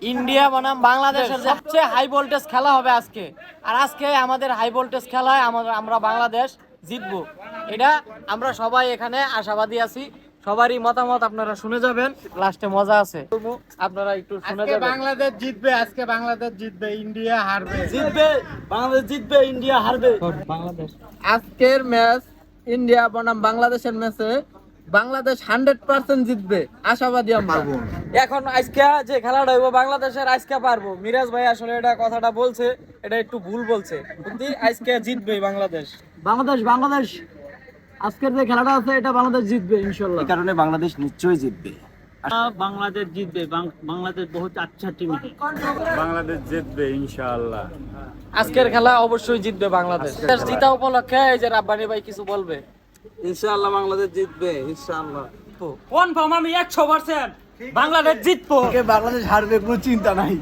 India বনাম বাংলাদেশের সবচেয়ে হাই ভোল্টেজ খেলা হবে আজকে। আর আজকে আমাদের হাই ভোল্টেজ খেলায় আমরা বাংলাদেশ জিতবো, এটা আমরা সবাই এখানে আশাবাদী আছি। সবারই মতামত আপনারা শুনে যাবেন, লাস্টে মজা আছে, আপনারা একটু শুনে যাবেন। বাংলাদেশ জিতবে, আজকে বাংলাদেশ জিতবে, ইন্ডিয়া হারবে। জিতবে বাংলাদেশ, জিতবে ইন্ডিয়া হারবে বাংলাদেশ। আজকের ম্যাচ ইন্ডিয়া বনাম বাংলাদেশের ম্যাচে বাংলাদেশ 100% জিতবে, আশাবাদী আমরা। এখন আজকে যে খেলাটা হইব বাংলাদেশের, আজকে পারবো। মিরাজ ভাই আসলে এটা কথাটা বলছে, এটা একটু ভুল বলছে, কিন্তু আজকে জিতবে বাংলাদেশ। বাংলাদেশ আজকের যে খেলাটা আছে এটা বাংলাদেশ জিতবে ইনশাআল্লাহ। এই কারণে বাংলাদেশ নিশ্চয়ই জিতবে। বাংলাদেশ জিতবে, বাংলাদেশ বহুত আচ্ছা টিম। বাংলাদেশ জিতবে ইনশাআল্লাহ। আজকের খেলা অবশ্যই জিতবে বাংলাদেশ। জিতা উপলক্ষে এই যে রাব্বানি ভাই কিছু বলবে। ইনশাআল্লাহ বাংলাদেশ জিতবে, ইনশাআল্লাহ। কনফার্ম আমি 100% বাংলাদেশ জিতবো। বাংলাদেশ হারবে, কোনো চিন্তা নাই।